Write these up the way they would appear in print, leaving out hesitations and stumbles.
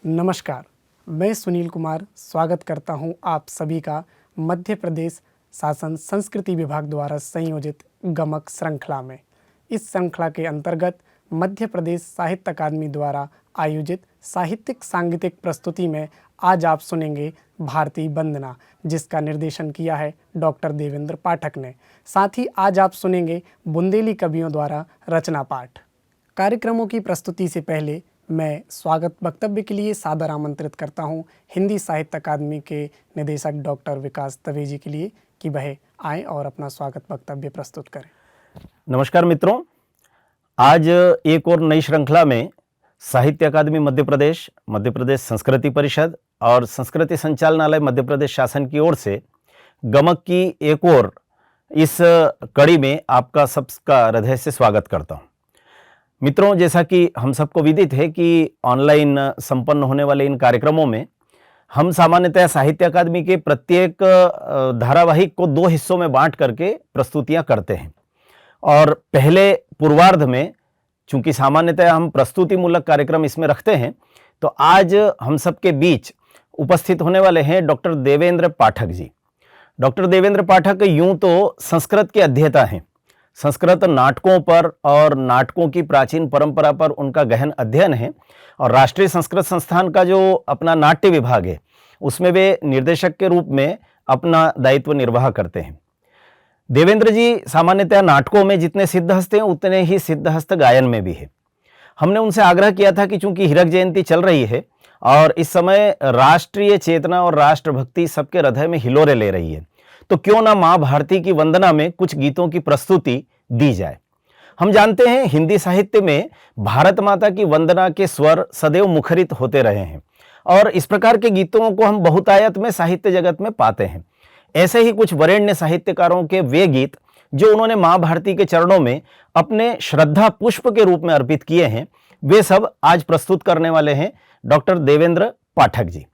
नमस्कार, मैं सुनील कुमार स्वागत करता हूं आप सभी का मध्य प्रदेश शासन संस्कृति विभाग द्वारा संयोजित गमक श्रृंखला में। इस श्रृंखला के अंतर्गत मध्य प्रदेश साहित्य अकादमी द्वारा आयोजित साहित्यिक सांगीतिक प्रस्तुति में आज आप सुनेंगे भारतीय वंदना, जिसका निर्देशन किया है डॉक्टर देवेंद्र पाठक ने। साथ ही आज आप सुनेंगे बुंदेली कवियों द्वारा रचना पाठ। कार्यक्रमों की प्रस्तुति से पहले मैं स्वागत वक्तव्य के लिए सादर आमंत्रित करता हूं हिंदी साहित्य अकादमी के निदेशक डॉक्टर विकास दवे जी के लिए कि वह आएँ और अपना स्वागत वक्तव्य प्रस्तुत करें। नमस्कार मित्रों, आज एक और नई श्रृंखला में साहित्य अकादमी मध्य प्रदेश संस्कृति परिषद और संस्कृति संचालनालय मध्य प्रदेश शासन की ओर से गमक की एक और इस कड़ी में आपका सबका हृदय से स्वागत करता हूं। मित्रों, जैसा कि हम सबको विदित है कि ऑनलाइन संपन्न होने वाले इन कार्यक्रमों में हम सामान्यतः साहित्य अकादमी के प्रत्येक धारावाहिक को 2 हिस्सों में बांट करके प्रस्तुतियां करते हैं। और पहले पूर्वार्ध में चूंकि सामान्यतः हम प्रस्तुतिमूलक कार्यक्रम इसमें रखते हैं, तो आज हम सबके बीच उपस्थित होने वाले हैं डॉक्टर देवेंद्र पाठक जी। डॉक्टर देवेंद्र पाठक यूं तो संस्कृत के अध्येता हैं। संस्कृत नाटकों पर और नाटकों की प्राचीन परंपरा पर उनका गहन अध्ययन है और राष्ट्रीय संस्कृत संस्थान का जो अपना नाट्य विभाग है उसमें वे निर्देशक के रूप में अपना दायित्व निर्वाह करते हैं। देवेंद्र जी सामान्यतः नाटकों में जितने सिद्धहस्त हैं उतने ही सिद्धहस्त गायन में भी है। हमने उनसे आग्रह किया था कि चूंकि हीरक जयंती चल रही है और इस समय राष्ट्रीय चेतना और राष्ट्रभक्ति सबके हृदय में हिलोरे ले रही है, तो क्यों ना माँ भारती की वंदना में कुछ गीतों की प्रस्तुति दी जाए। हम जानते हैं हिंदी साहित्य में भारत माता की वंदना के स्वर सदैव मुखरित होते रहे हैं और इस प्रकार के गीतों को हम बहुतायत में साहित्य जगत में पाते हैं। ऐसे ही कुछ वरेण्य साहित्यकारों के वे गीत जो उन्होंने माँ भारती के चरणों में अपने श्रद्धा पुष्प के रूप में अर्पित किए हैं, वे सब आज प्रस्तुत करने वाले हैं डॉक्टर देवेंद्र पाठक जी।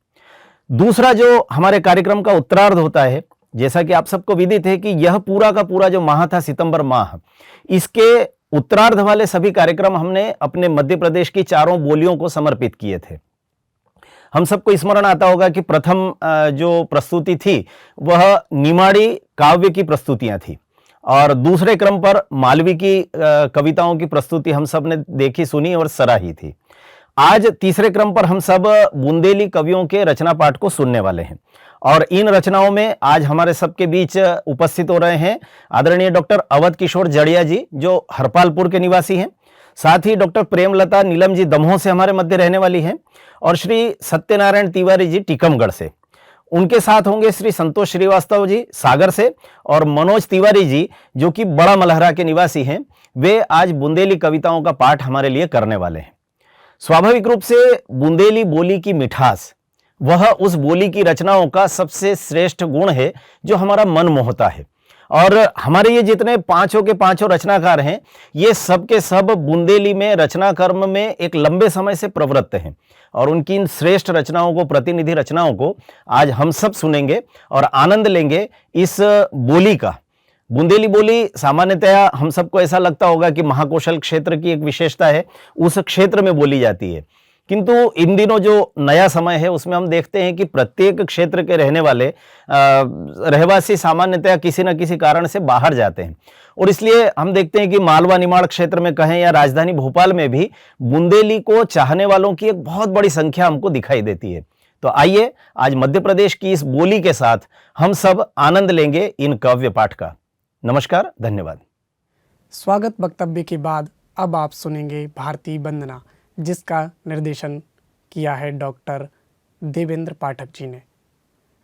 दूसरा जो हमारे कार्यक्रम का उत्तरार्ध होता है, जैसा कि आप सबको विदित है कि यह पूरा का पूरा जो माह था सितंबर माह, इसके उत्तरार्ध वाले सभी कार्यक्रम हमने अपने मध्य प्रदेश की 4 बोलियों को समर्पित किए थे। हम सबको स्मरण आता होगा कि प्रथम जो प्रस्तुति थी वह निमाड़ी काव्य की प्रस्तुतियां थी और दूसरे क्रम पर मालवी की कविताओं की प्रस्तुति हम सब ने देखी, सुनी और सराही थी। आज तीसरे क्रम पर हम सब बुंदेली कवियों के रचना पाठ को सुनने वाले हैं और इन रचनाओं में आज हमारे सबके बीच उपस्थित हो रहे हैं आदरणीय डॉक्टर अवध किशोर जड़िया जी, जो हरपालपुर के निवासी हैं। साथ ही डॉक्टर प्रेमलता नीलम जी दमोह से हमारे मध्य रहने वाली हैं और श्री सत्यनारायण तिवारी जी टीकमगढ़ से। उनके साथ होंगे श्री संतोष श्रीवास्तव जी सागर से और मनोज तिवारी जी जो कि बड़ा मलहरा के निवासी हैं। वे आज बुंदेली कविताओं का पाठ हमारे लिए करने वाले हैं। स्वाभाविक रूप से बुंदेली बोली की मिठास वह उस बोली की रचनाओं का सबसे श्रेष्ठ गुण है जो हमारा मन मोहता है। और हमारे ये जितने 5 के 5 रचनाकार हैं, ये सब के सब बुंदेली में रचना कर्म में एक लंबे समय से प्रवृत्त हैं और उनकी इन श्रेष्ठ रचनाओं को, प्रतिनिधि रचनाओं को आज हम सब सुनेंगे और आनंद लेंगे इस बोली का। बुंदेली बोली सामान्यतः हम सबको ऐसा लगता होगा कि महाकौशल क्षेत्र की एक विशेषता है, उस क्षेत्र में बोली जाती है, किंतु इन दिनों जो नया समय है उसमें हम देखते हैं कि प्रत्येक क्षेत्र के रहने वाले रहवासी सामान्यतः किसी न किसी कारण से बाहर जाते हैं और इसलिए हम देखते हैं कि मालवा निमाड़ क्षेत्र में कहें या राजधानी भोपाल में भी बुंदेली को चाहने वालों की एक बहुत बड़ी संख्या हमको दिखाई देती है। तो आइए आज मध्य प्रदेश की इस बोली के साथ हम सब आनंद लेंगे इन काव्य पाठ का। नमस्कार, धन्यवाद। स्वागत वक्तव्य के बाद अब आप सुनेंगे भारतीय वंदना, जिसका निर्देशन किया है डॉक्टर देवेंद्र पाठक जी ने।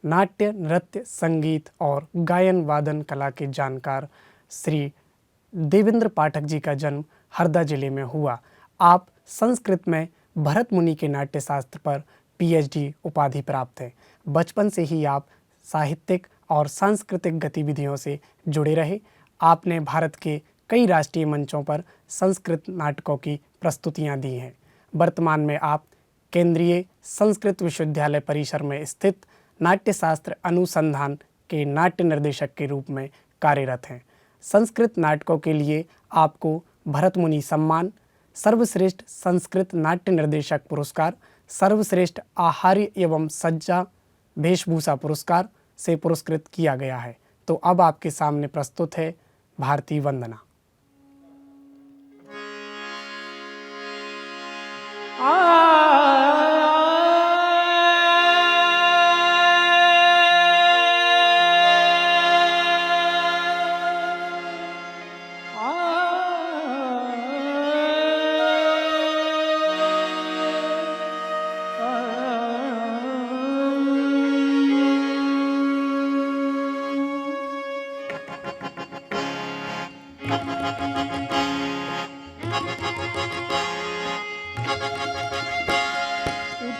नाट्य, नृत्य, संगीत और गायन वादन कला के जानकार श्री देवेंद्र पाठक जी का जन्म हरदा जिले में हुआ। आप संस्कृत में भरत मुनि के नाट्य शास्त्र पर PhD उपाधि प्राप्त है। बचपन से ही आप साहित्यिक और सांस्कृतिक गतिविधियों से जुड़े रहे। आपने भारत के कई राष्ट्रीय मंचों पर संस्कृत नाटकों की प्रस्तुतियां दी हैं। वर्तमान में आप केंद्रीय संस्कृत विश्वविद्यालय परिसर में स्थित नाट्यशास्त्र अनुसंधान के नाट्य निर्देशक के रूप में कार्यरत हैं। संस्कृत नाटकों के लिए आपको भरत मुनि सम्मान, सर्वश्रेष्ठ संस्कृत नाट्य निर्देशक पुरस्कार, सर्वश्रेष्ठ आहार्य एवं सज्जा वेशभूषा पुरस्कार से पुरस्कृत किया गया है। तो अब आपके सामने प्रस्तुत है भारतीय वंदना।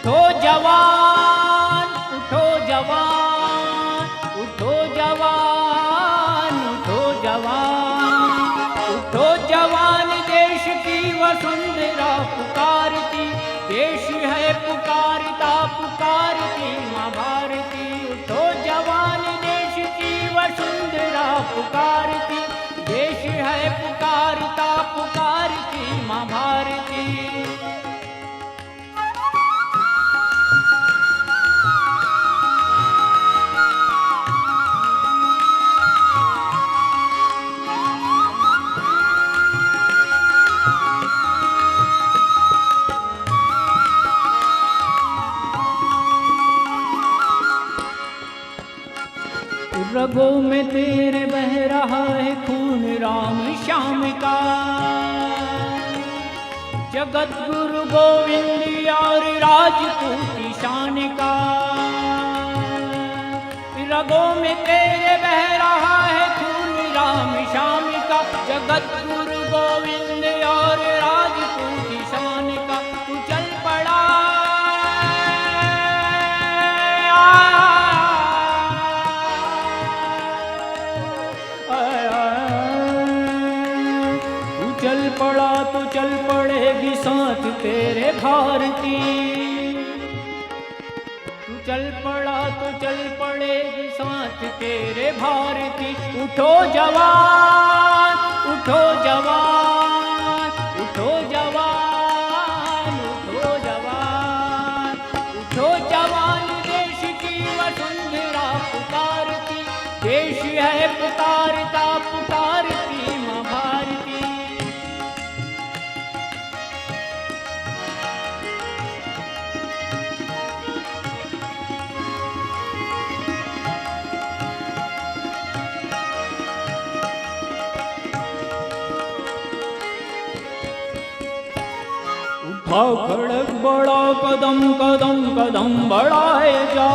उठो जवान, उठो जवान, उठो जवान, उठो जवान, उठो जवान, देश की वसुंधरा पुकारती, देश है पुकारता पुकारती माँ भारती। उठो जवान, देश की वसुंधरा पुकारती, देश है पुकारता पुकारती माँ भारती। रगों में तेरे बह रहा है खून राम श्याम का, जगत गुरु गोविंद और राजपूत शान का। रगों में तेरे बह रहा है खून राम श्याम का, जगत गुरु गोविंद और राजपूत शान का। तू चल पड़ा चल पड़ा तो चल पड़ेगी साथ तेरे भारती। तू चल पड़ा तो चल पड़ेगी साथ तेरे भारती। उठो जवान, उठो जवान, उठो जवान, उठो जवान, उठो जवान, देश की वसुंधरा पुकारती, देश है पुकारता पुकारती माँ भारती। उठाओ खड़क बड़ा कदम कदम कदम बढ़ाए जा,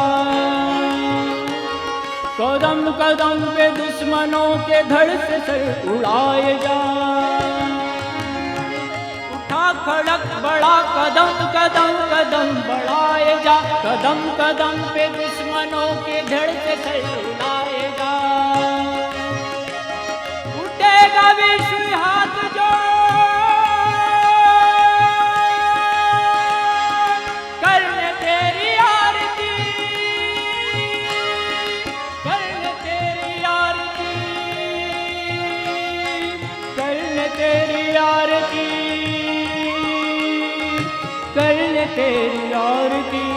कदम कदम पे दुश्मनों के धड़ से सर उड़ाए जा। उठा खड़क बड़ा कदम कदम कदम बढ़ाए जा, कदम कदम पे दुश्मनों के धड़ से सर उड़ाए जा। उठेगा विश्व हाथ जोड़, तेरी आरती।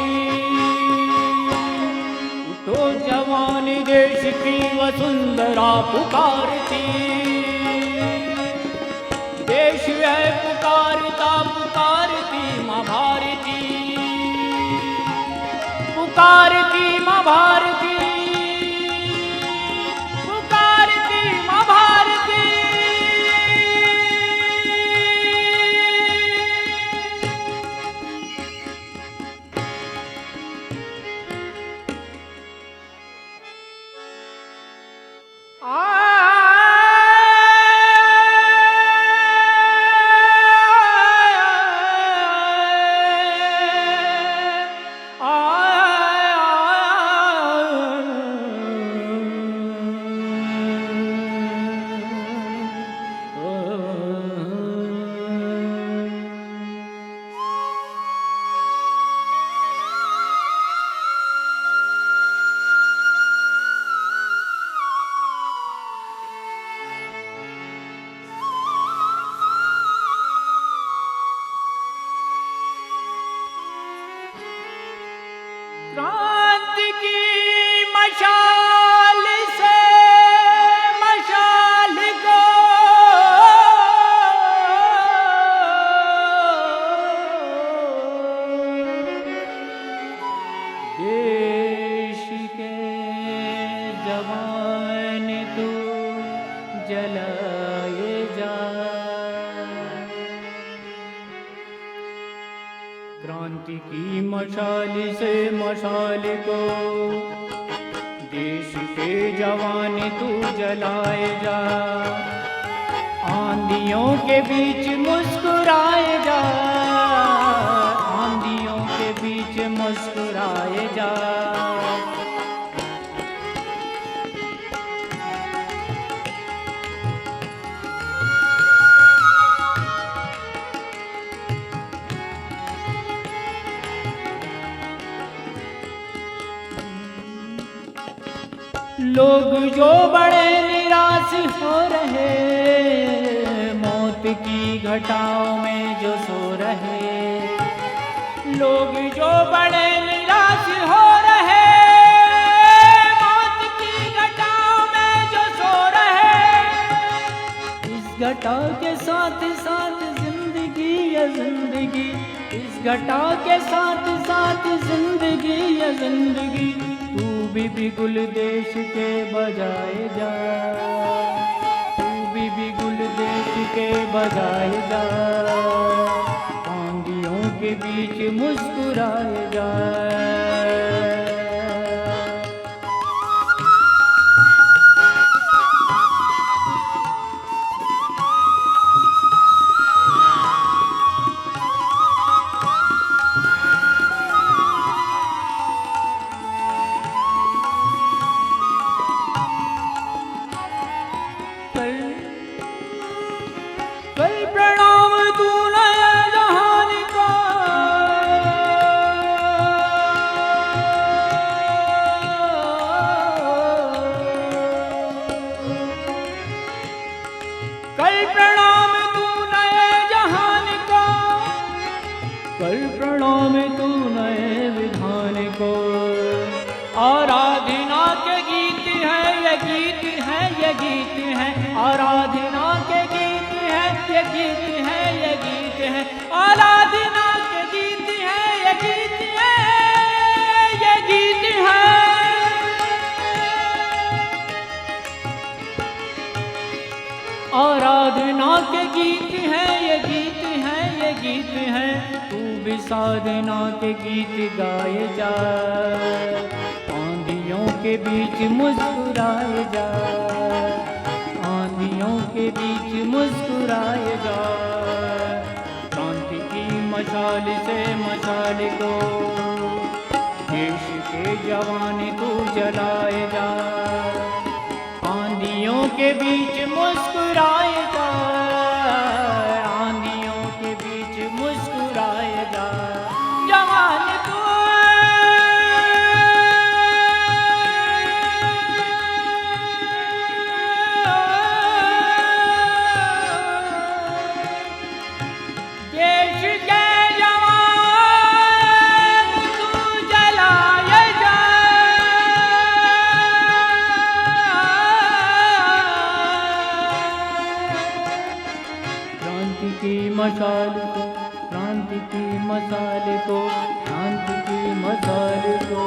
उठो जवान, देश की वसुंधरा पुकारती, देश है पुकारता पुकारती माँ भारती, पुकारती माँ भारती, पुकारती माँ भारती। क्रांति की मशाल से मशाल को देश के जवान तू जलाए जा। क्रांति की मशाल से मशाल को देश के जवान तू जलाए जा। आंधियों के बीच मुस्कुराए जा, आंधियों के बीच मुस्कुराए जा। लोग जो बड़े निराश हो रहे, मौत की घटाओं में जो सो रहे। लोग जो बड़े निराश हो रहे, मौत की घटाओं में जो सो रहे। इस घटा के साथ साथ जिंदगी है जिंदगी, इस घटा के साथ साथ जिंदगी है जिंदगी। तू भी गुल देश के बजाए जा, तू भी गुल देश के बजाए जा। आंधियों के बीच मुस्कुराए जा। कल प्रणाम तू नया जहान का, कल प्रणाम तू नए जहान का, कल प्रणाम तू नए विधान को। आराधना के गीत है ये गीत है ये गीत है, आराधना के गीत है ये गीत है ये गीत है, आराधना के गीत है ये गीत है ये गीत है। आराधना के गीत है ये गीत है ये गीत है। तू भी साधना के गीत गाए जा। आंधियों के बीच मुस्कुराए जा, आंधियों के बीच मुस्कुराए जा। क्रांति की मशाल से मशाल को देश के जवान तू जलाए जा। आंधियों के बीच मुस्कुराए जा, आंधियों के बीच मुस्कुराए जा। जवान तू देश के जवान तू जलाए जा। क्रांति की मशाल को, क्रांति की मशाल को, क्रांति की मशाल को।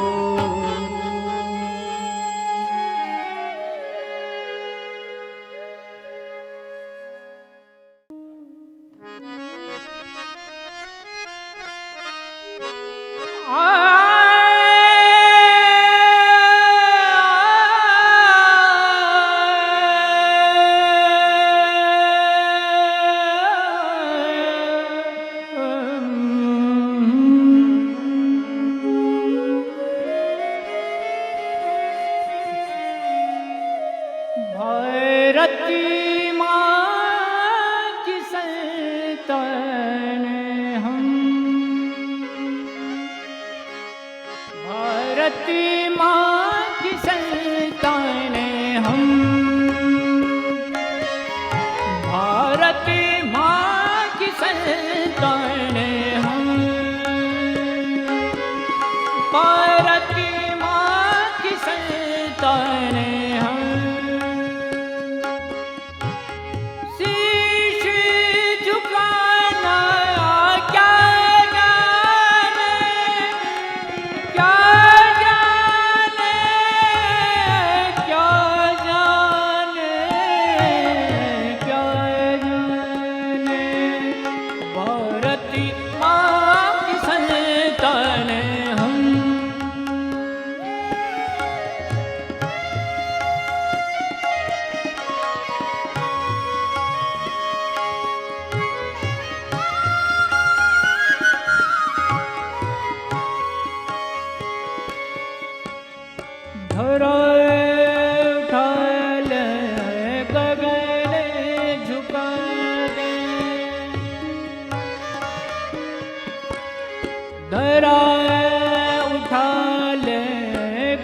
भारती माँ की संतान हम, भारती माँ की संतान हम, भारती माँ की संतान हम। भारत धराए उठा ले गगन झुका दे, धराए उठा ले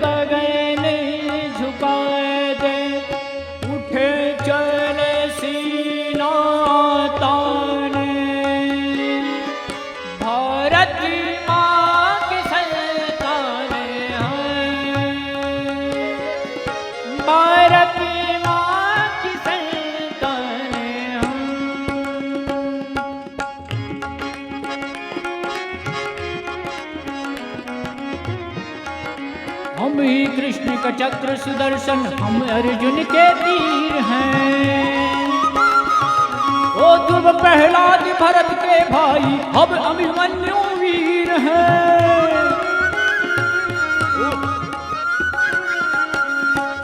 गगन झुका दे, उठे चले सीना ताने, भारत माँ की संतानें हैं, भारत माँ की संतानें हैं। हम ही कृष्ण का चक्र सुदर्शन, हम अर्जुन के तीर हैं। ओ ध्रुव प्रहलाद भरत के भाई, अब अभिमन्यु वीर हैं।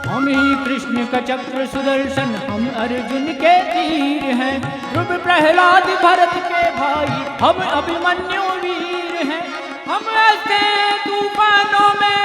हम ही कृष्ण का चक्र सुदर्शन, हम अर्जुन के तीर हैं। ध्रुव प्रहलाद भरत के भाई, हम अभिमन्यु वीर हैं। हम ऐसे तूफानों में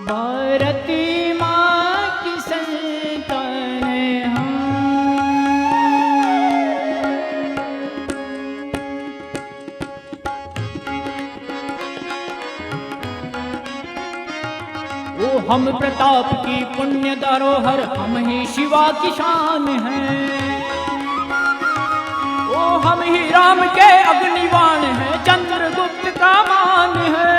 भारती माँ की संतानें हम। वो हम प्रताप की पुण्य धरोहर, हम ही शिवा की शान हैं। वो हम ही राम के अग्निबाण हैं, चंद्रगुप्त का मान है।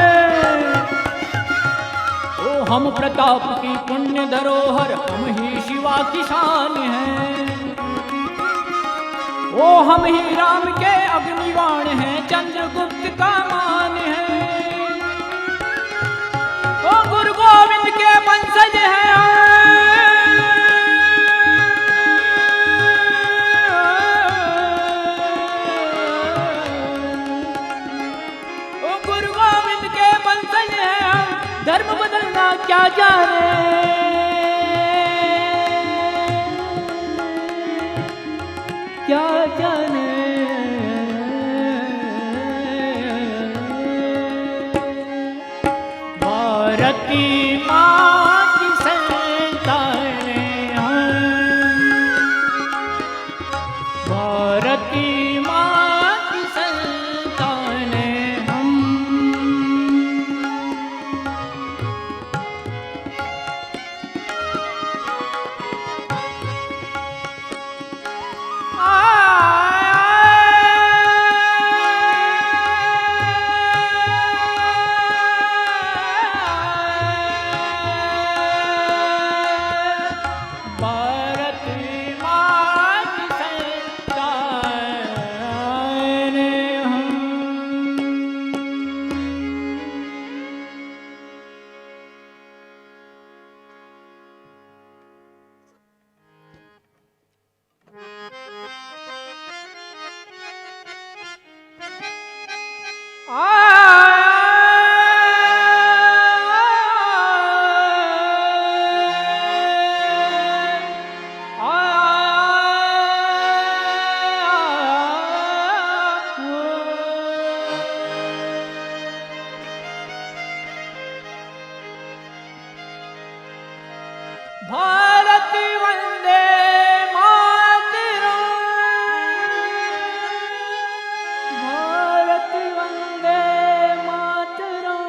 हम प्रताप की पुण्य धरोहर, हम ही शिवा की शान हैं। ओ हम ही राम के अग्निबाण हैं, चंद्रगुप्त का मान है। ओ गुरु गोविंद के वंशज हैं। ओ गुरु गोविंद के वंशज हैं। धर्म बदलना क्या जाने, क्या जाने। भारती माँ की संतानें हैं, भारती माँ की संतानें हम। भारत वंदे मातरम, भारत वंदे मातरम,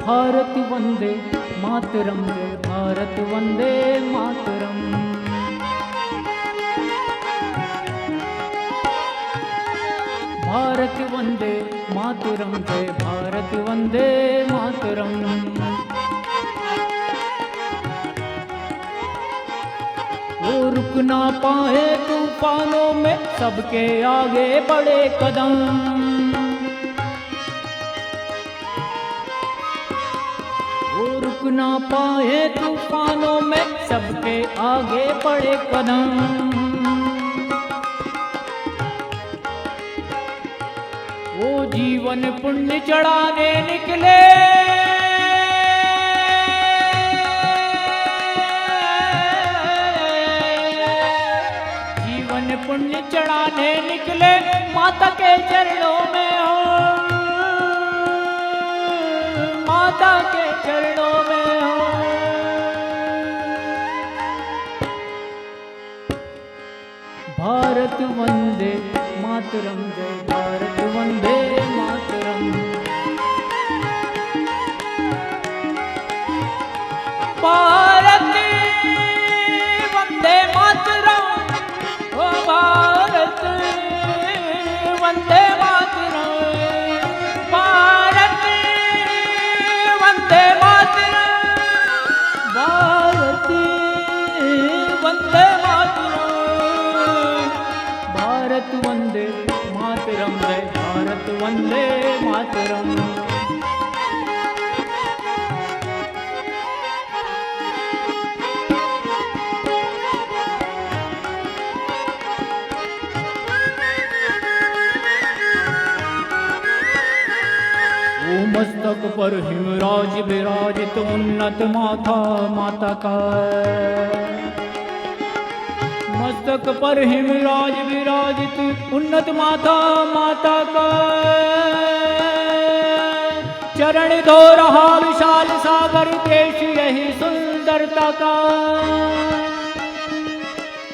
भारत वंदे मातरम, जय भारत वंदे मातरम। भारत वंदे मातरम, जय भारत वंदे मातरम। वो रुक ना पाए तूफानों में, सबके आगे बड़े कदम। वो रुक ना पाए तूफानों में, सबके आगे बड़े कदम। वो जीवन पुण्य चढ़ाने निकले, जीवन पुण्य चढ़ाने निकले, माता के चरणों में हो, माता के चरणों में हो। भारत वंदे मातरम, जय भारत वंदे मातरम। भारत वंदे मातरम, ओ भारत वंदे मातरम। भारत वंदे मातरम, भारत वंदे मातरम। भारत वंदे मातरम, जय भारत वंदे मातरम। वो मस्तक पर हिमराज विराजित, उन्नत माथा माता का। मस्तक पर हिमराज विराजित, उन्नत माथा माता का। चरण धो रहा विशाल सागर, देश यही सुंदरता का।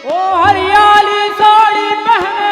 ओ हरियाली साड़ी पहने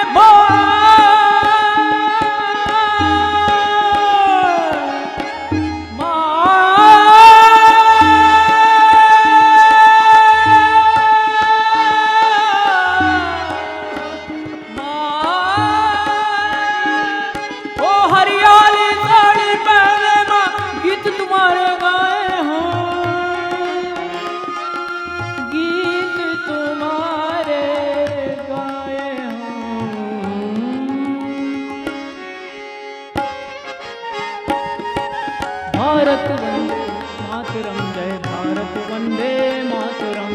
भारत वंदे मातरम, जय भारत वंदे मातरम।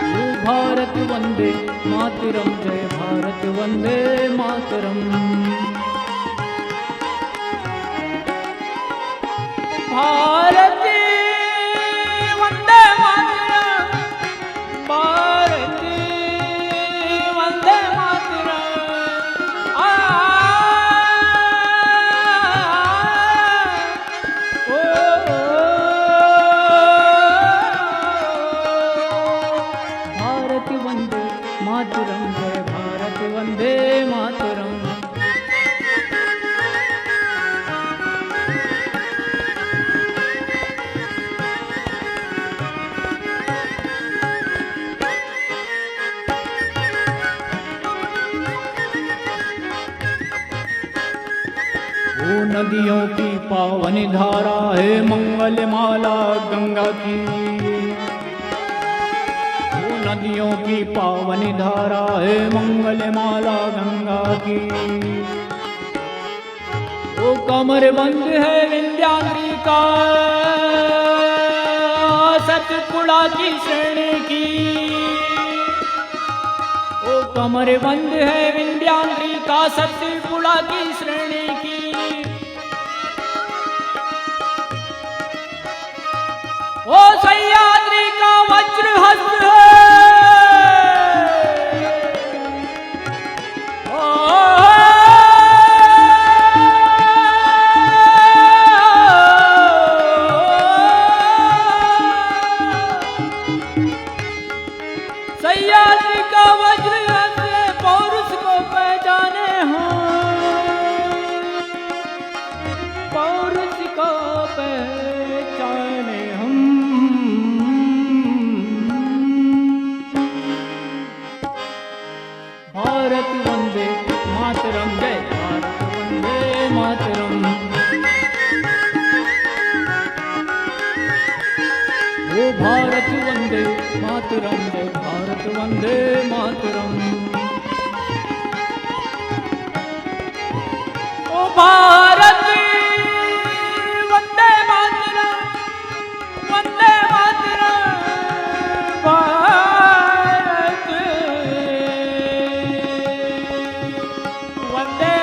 वो भारत वंदे मातरम, जय भारत वंदे मातरम। भारत वंदे मातरम, भारत वंदे मातरम। भारत वंदे मातरम, जय भारत वंदे मातरम। वो नदियों की पावन धारा है, मंगल माला गंगा की। वो नदियों की पावन धारा है, मंगल माला गंगा की। वो कमर बंद है विंध्याद्री का, सतपुड़ा की श्रेणी की। वो कमर बंद है विंध्याद्री का, सतपुड़ा की श्रेणी की। ओ सह्याद्री का वज्र हस्त है, सह्याद्री का वज्र हस्त पौरुष को पहचाने हो। भारत वंदे मातरम, जय भारत वंदे मातरम। ओ भारत वंदे मातरम, जय भारत वंदे मातरम। ओ भारत वंदे मातरम, वंदे मातरम। भारत वंदे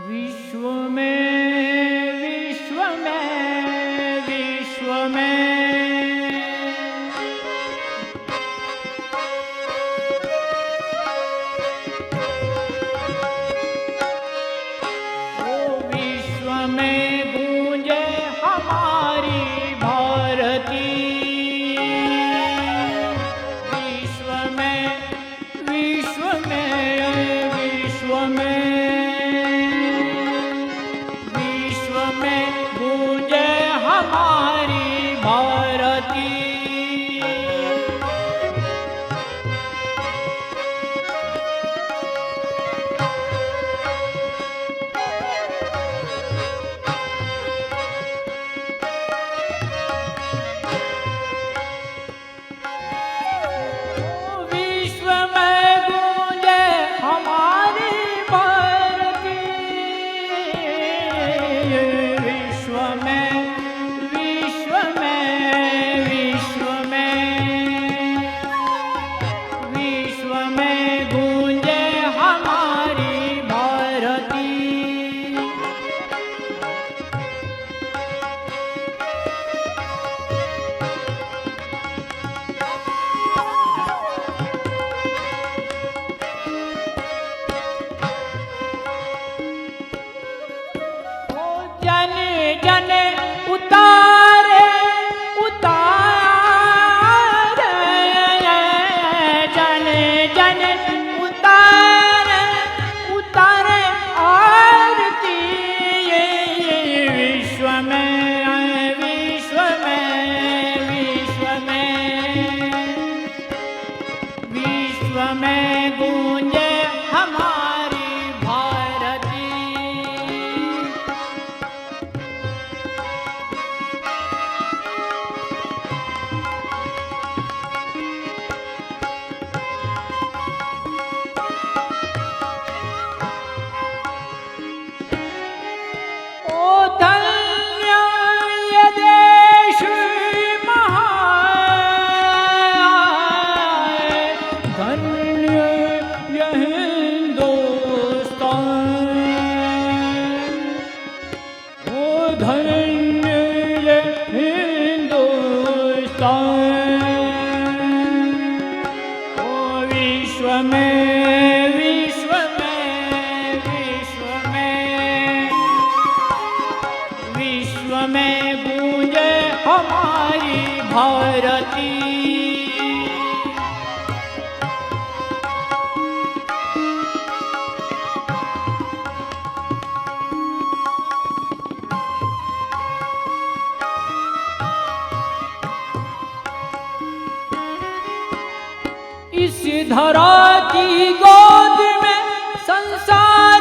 विश्व में, विश्व में, विश्व में ओ विश्व में गूंजे हमारी भारती। विश्व में, विश्व में, विश्व में गूंजे हमारी भारती। विश्व में गूंजे हमारी भारती। विश्व में, विश्व में, विश्व में, विश्व में गूंजे हमारी भारती। जन जन उतारे, उतारे, जन जन उतारे, उतारे आरती। विश्व में, विश्व में, विश्व में, विश्व में गूंजे हमारी भारती। ओ धन्य ये देश महान, धन्य ये हिंदुस्तान। ओ धन्य ये हिंदुस्तान। ओ विश्व में, विश्व में, विश्व में, विश्व में गूंजे हमारी भारती। इस धरा की गोद में संसार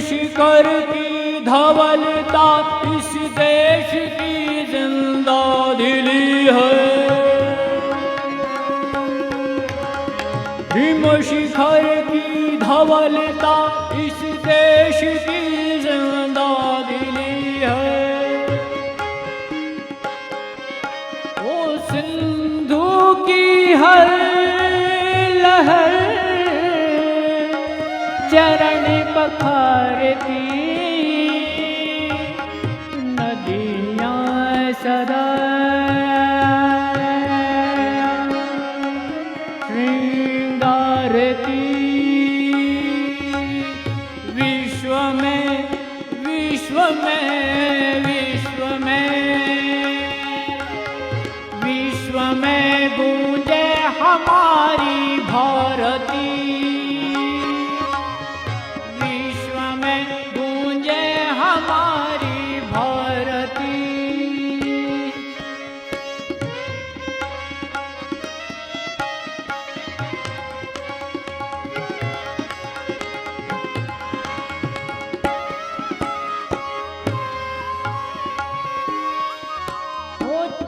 शिखर की धवलता इस देश की जिंदा दिली है। हिम शिखर की धवलता इस देश की जिंदा दिली है। ओ सिंधु की हर लहर चरण पखारती, नदियाँ सदा श्रृंगारती। विश्व में विश्व में विश्व में विश्व में गूंजे हमारी भारती। विश्व में गूंजे हमारी भारती। ओ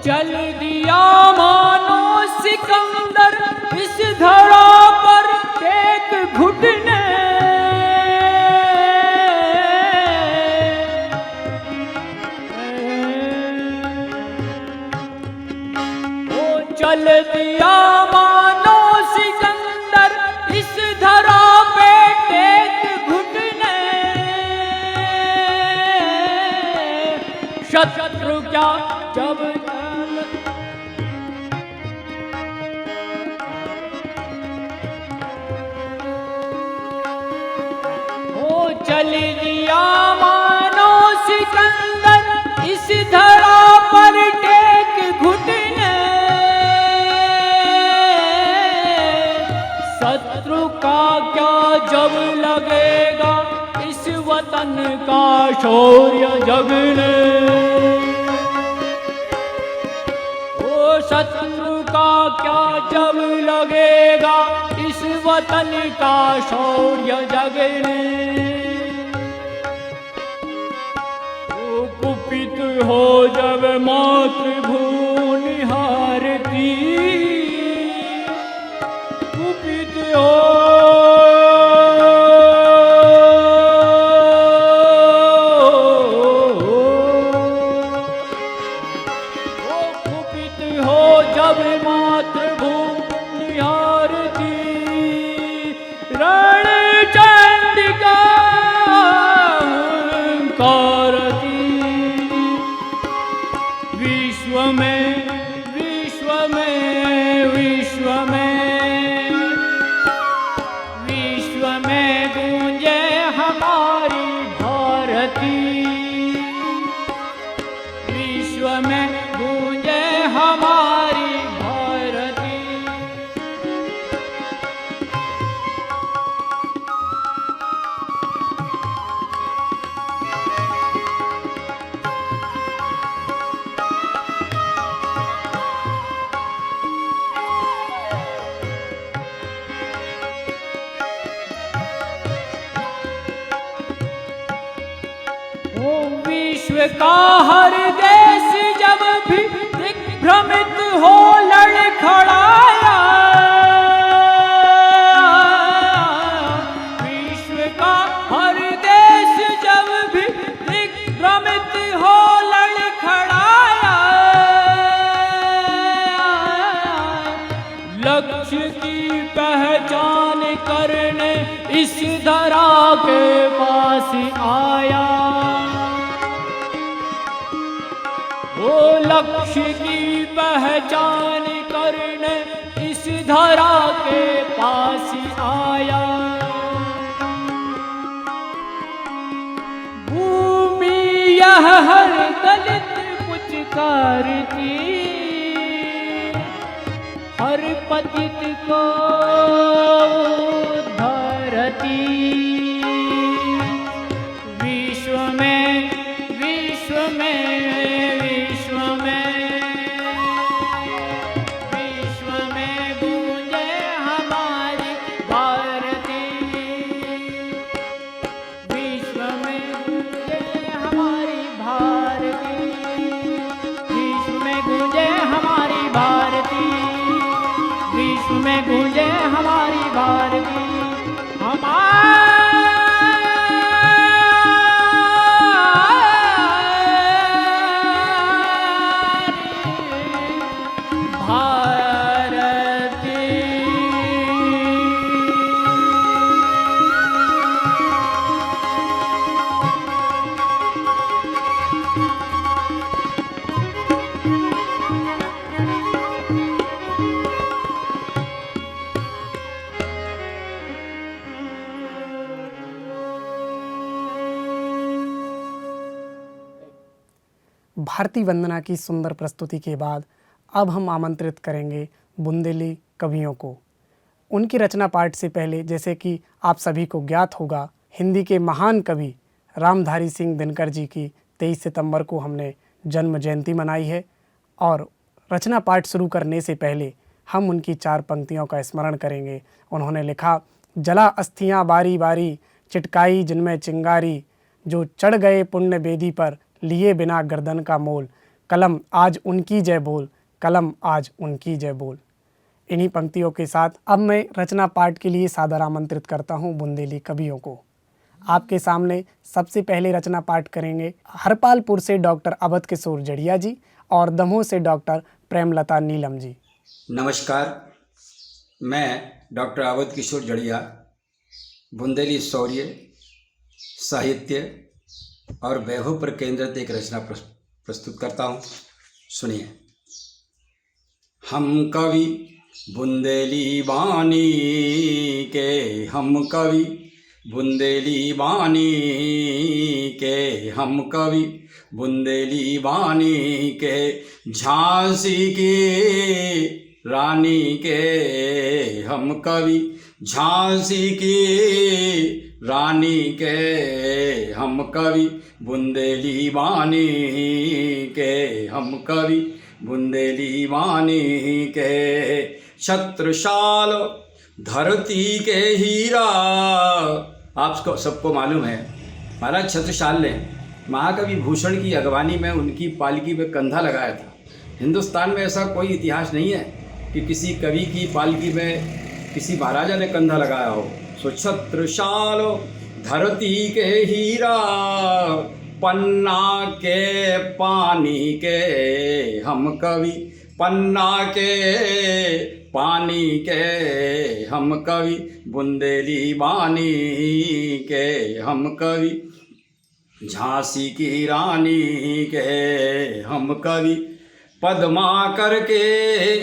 चल दिया मानो सिकंदर इस धरा पर एक घुटने। ओ चल दिया मानो सिकंदर इस धरा पे एक घुटने। शत्रु क्या जब ओ चल दिया मानो सिकंदर इस धरा पर टेक घुटने। शत्रु का क्या जब लगेगा इस वतन का शौर्य जगने। ओ शत्रु का क्या जब लगेगा इस वतन का शौर्य जगने। ओ कुपित हो जब मातृभूमि हारती। कुपित हो जब मातृभूमि हारती। रण चंडिका हुंकारती। विश्व में विश्व में विश्व में विश्व में गूंजे हमारी भारती। विश्व में गूंजे हमारी भारती। ओ विश्व का हर देश जब भी दिग्भ्रमित हो लड़खड़ाया। विश्व का हर देश जब भी दिग्भ्रमित हो लड़खड़ाया। लक्ष्य की पहचान करने इस धरा के पास आया। वो लक्ष्य की पहचान करने इस धरा के पास आया। भूमि यह हर दलित पुचकारती। हर पतित को उद्धारती। विश्व में विश्व में विश्व में विश्व में गूंजे हमारी भारती। विश्व में गूंजे हमारी भारती भारती वंदना की सुंदर प्रस्तुति के बाद अब हम आमंत्रित करेंगे बुंदेली कवियों को। उनकी रचना पाठ से पहले, जैसे कि आप सभी को ज्ञात होगा, हिंदी के महान कवि रामधारी सिंह दिनकर जी की 23 सितंबर को हमने जन्म जयंती मनाई है। और रचना पाठ शुरू करने से पहले हम उनकी 4 पंक्तियों का स्मरण करेंगे। उन्होंने लिखा, जला अस्थियाँ बारी बारी, चिटकाई जिनमें चिंगारी, जो चढ़ गए पुण्य बेदी पर, लिए बिना गर्दन का मोल, कलम आज उनकी जय बोल, कलम आज उनकी जय बोल। इन्हीं पंक्तियों के साथ अब मैं रचना पाठ के लिए सादर आमंत्रित करता हूं बुंदेली कवियों को। आपके सामने सबसे पहले रचना पाठ करेंगे हरपालपुर से डॉक्टर अवध किशोर जड़िया जी और दमोह से डॉक्टर प्रेमलता नीलम जी। नमस्कार, मैं डॉक्टर अवध किशोर जड़िया बुंदेली शौर्य, साहित्य और वैभव पर केंद्रित एक रचना प्रस्तुत करता हूँ। सुनिए। हम कवि बुंदेली वाणी के, हम कवि बुंदेली वाणी के, हम कवि बुंदेली वाणी के, झांसी की रानी के, हम कवि झांसी की रानी के, हम कवि बुंदेली वाणी के, हम कवि बुंदेली वाणी के, छत्रसाल धरती के हीरा। आपको सबको मालूम है, महाराज छत्रसाल ने महाकवि भूषण की अगवानी में उनकी पालकी में कंधा लगाया था। हिंदुस्तान में ऐसा कोई इतिहास नहीं है कि किसी कवि की पालकी में किसी महाराजा ने कंधा लगाया हो। सो छत्रसाल धरती के हीरा, पन्ना के पानी के, हम कवि पन्ना के पानी के, हम कवि बुंदेली वाणी के, हम कवि झांसी की रानी के, हम कवि पद्माकर के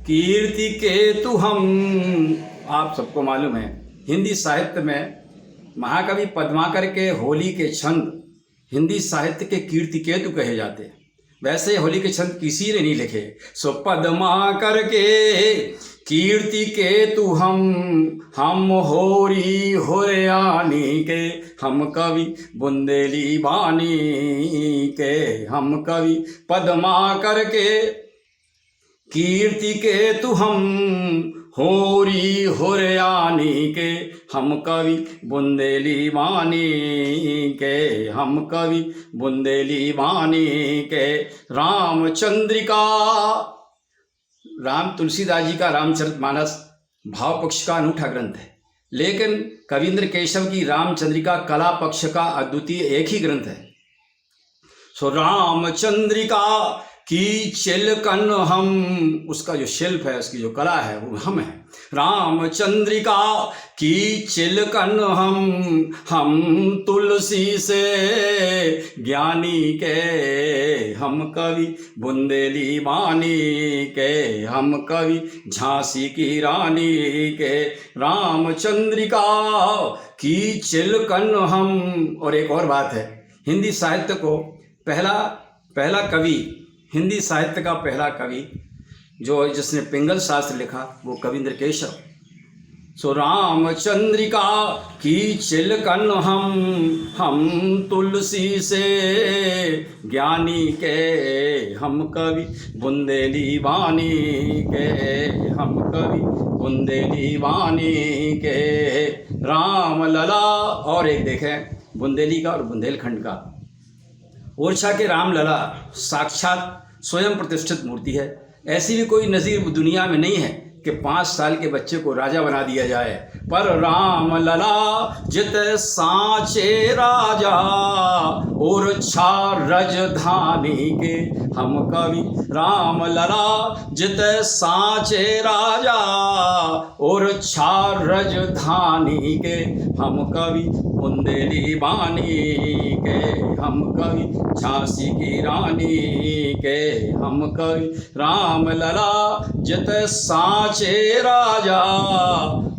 कीर्ति केतु हम। आप सबको मालूम है, हिंदी साहित्य में महाकवि पद्माकर के होली के छंद हिंदी साहित्य के कीर्ति केतु कहे जाते हैं। वैसे होली के छंद किसी ने नहीं लिखे। सो पद्माकर के कीर्ति केतु हम होरी होरयानी के, हम कवि बुंदेली वाणी के, हम कवि पद्माकर के कीर्ति केतु हम होरी होरयानी के, हम कवि बुंदेली वाणी के, हम कवि बुंदेली वाणी के। रामचंद्रिका, राम तुलसीदास जी का रामचरितमानस भाव पक्ष का अनूठा ग्रंथ है, लेकिन कविंद्र केशव की रामचंद्रिका कला पक्ष का अद्वितीय एक ही ग्रंथ है। सो रामचंद्रिका की चिलकन हम, उसका जो शिल्प है, उसकी जो कला है वो हम है। रामचंद्रिका की चिलकन हम तुलसी से ज्ञानी के, हम कवि बुंदेली वाणी के, हम कवि झांसी की रानी के। रामचंद्रिका की चिलकन हम। और एक और बात है, हिंदी साहित्य को पहला कवि, हिंदी साहित्य का पहला कवि जिसने पिंगल शास्त्र लिखा वो कविंद्र केशव। सो रामचंद्रिका की चिलकन हम तुलसी से ज्ञानी के, हम कवि बुंदेली वाणी के, हम कवि बुंदेली वाणी के। राम लला, और एक देखें बुंदेली का और बुंदेलखंड का। ओरछा के रामलला साक्षात स्वयं प्रतिष्ठित मूर्ति है। ऐसी भी कोई नज़ीर दुनिया में नहीं है कि 5 साल के बच्चे को राजा बना दिया जाए, पर राम लला जित सांचे राजा और छा रजधानी के हम कवि। राम लला जित सांचे राजा और छा रजधानी के हम कवि। बुंदेली बानी के हम कवि, झांसी की रानी के हम कवि। राम लला जित सांचे राजा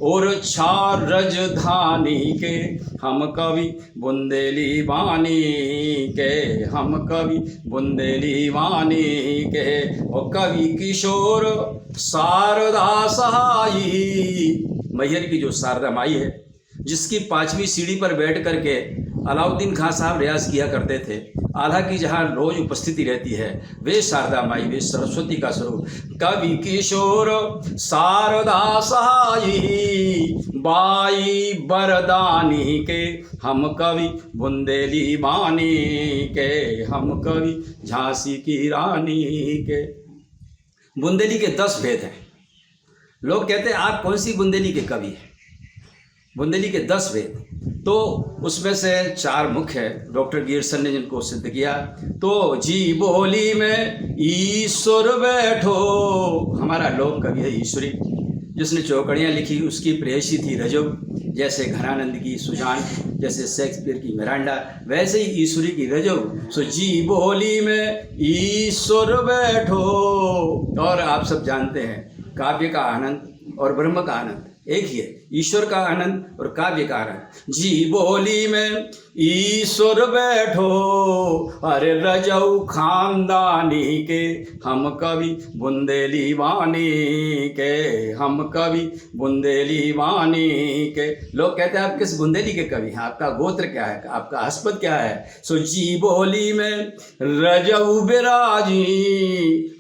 और छा रजधानी के हम कवि। बुंदेली बानी के हम कवि, बुंदेली बानी के। और कवि किशोर शारदा सहाई, मैहर की जो शारदा माई है, जिसकी 5वीं सीढ़ी पर बैठ करके अलाउद्दीन खां साहब रियाज किया करते थे, आल्हा की जहाँ रोज उपस्थिति रहती है, वे शारदा माई, वे सरस्वती का स्वरूप। कवि किशोर शारदा सहाई बाई बरदानी के हम कवि। बुंदेली बानी के हम कवि, झांसी की रानी के। बुंदेली के 10 भेद हैं। लोग कहते हैं आप कौन सी बुंदेली के कवि हैं? बुंदेली के 10 वेद, तो उसमें से 4 मुख्य है, डॉक्टर गियर्सन ने जिनको सिद्ध किया। तो जी बोली में ईश्वर बैठो, हमारा लोक कवि है ईश्वरी, जिसने चौकड़ियाँ लिखी, उसकी प्रेयसी थी रजो, जैसे घरानंद की सुजान, जैसे शेक्सपियर की मिरांडा, वैसे ही ईश्वरी की रजो। सो जी बोली में ईश्वर बैठो। और आप सब जानते हैं काव्य का आनंद और ब्रह्म का आनंद एक ही है, ईश्वर का आनंद और काव्य का आनंद। जी बोली में ईश्वर बैठो, अरे रजऊ खानदानी के हम कवि। बुंदेली वाणी के हम कवि, बुंदेली वाणी के। लोग कहते हैं आप किस बुंदेली के कवि हैं, आपका गोत्र क्या है, आपका हस्पद क्या है? सो जी बोली में रजऊ बिराजी,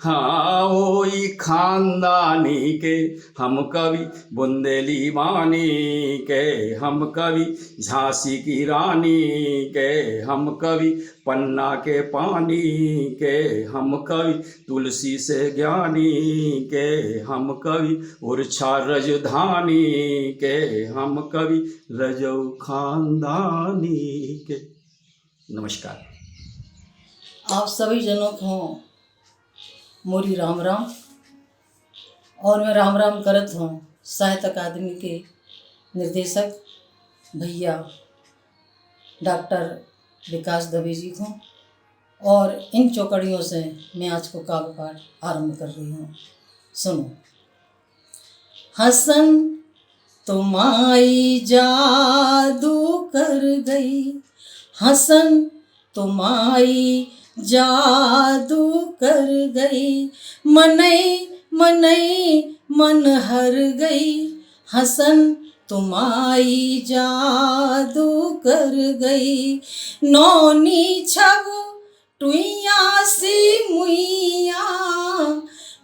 हाँ वही खानदानी के हम कवि। बुंदेली वाणी के हम कवि, झांसी की रानी के हम कवि। पन्ना के पानी के हम कवि, तुलसी से ज्ञानी के हम कवि। उर्छा रजधानी के हम कवि, रजऊ खानदानी के। नमस्कार। आप सभी जनों को मोरी राम राम। और मैं राम राम करत हूँ साहित्य अकादमी के निर्देशक भैया डॉक्टर विकास दवे जी को। और इन चौकड़ियों से मैं आज को काव्य पाठ आरंभ कर रही हूँ। सुनो। हसन तुम्हारी जादू कर गई, हसन तुम्हारी जादू कर गई। मनई मनई मन हर गई, हसन तुम्हारी जादू कर गई। नौनी छब टुइया सी मुइया,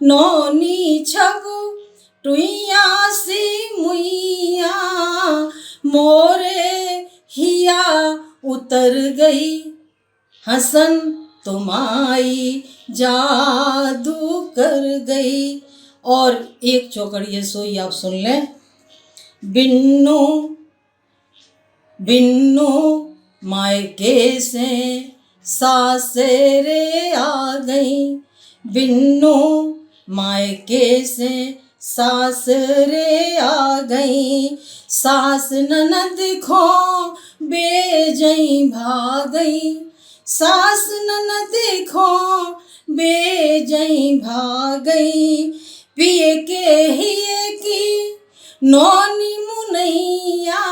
नौनी छब टुइया सी मुइया। मोरे हिया उतर गई, हसन तुम्हारी जादू कर गई। और एक चौकड़ी है सोई आप सुन लें। बिन्नू बिन्नू मायके से सासरे आ गई, बिन्नू मायके से सासरे आ गई। सास ननद खो बेजई भागई, सास ननद खो बेजई भागई। पिए के हिए की नौनी मुनैया,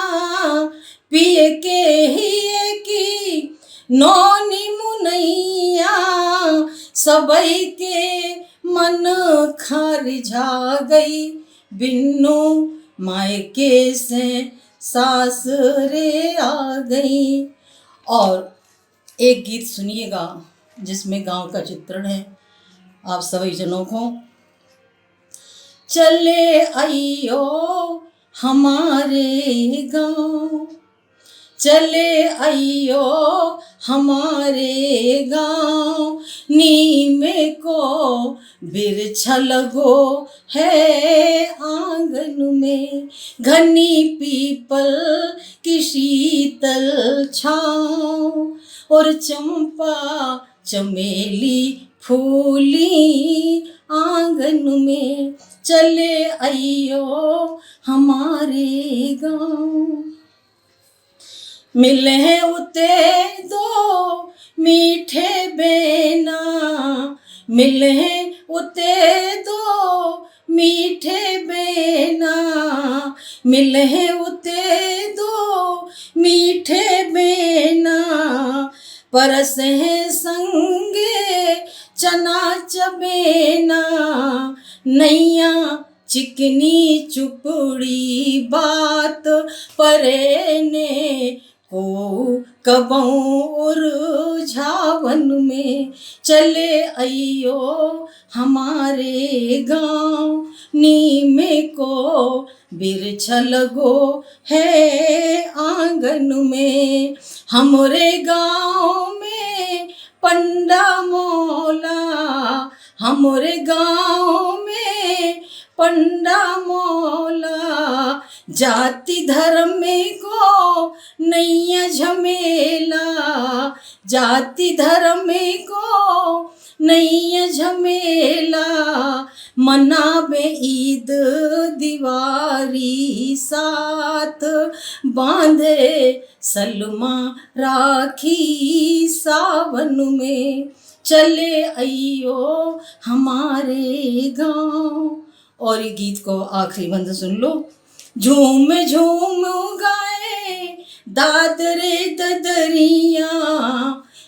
पिए के हिए की नौनी मुनैया। सबई के मन खारिझा गई, बिन्नू मायके से सासरे आ गई। और एक गीत सुनिएगा जिसमें गांव का चित्रण है आप सभी जनों को। चले आइयो हमारे गांव, चले आइयो हमारे गांव, नीमे को बिरछा लगो है आंगन में, घनी पीपल की शीतल छाँव, और चंपा चमेली फूली आंगन में, चले आइयो हमारे गांव। मिले हैं उते दो मीठे बेना, मिले हैं उते दो मीठे बेना, मिले हैं उते दो मीठे बेना, परस है संगे चना चबेना, नैया चिकनी चुपड़ी बात परे ने को कबौर झावन में, चले आइयो हमारे गांव, नीमे को बिरछा लगो है आंगन में, हमरे गांव में पंडा मौला, हमरे गांव में पंडा मौला, जाति धर्म को नैया झमेला, जाति धर्म को नैया झमेला, मनाबे ईद दिवारी साथ, बांधे सलमा राखी सावन में, चले आइयो हमारे गांव। और ये गीत को आखिरी बंद सुन लो। झूम झूम गाए दादरे ददरिया,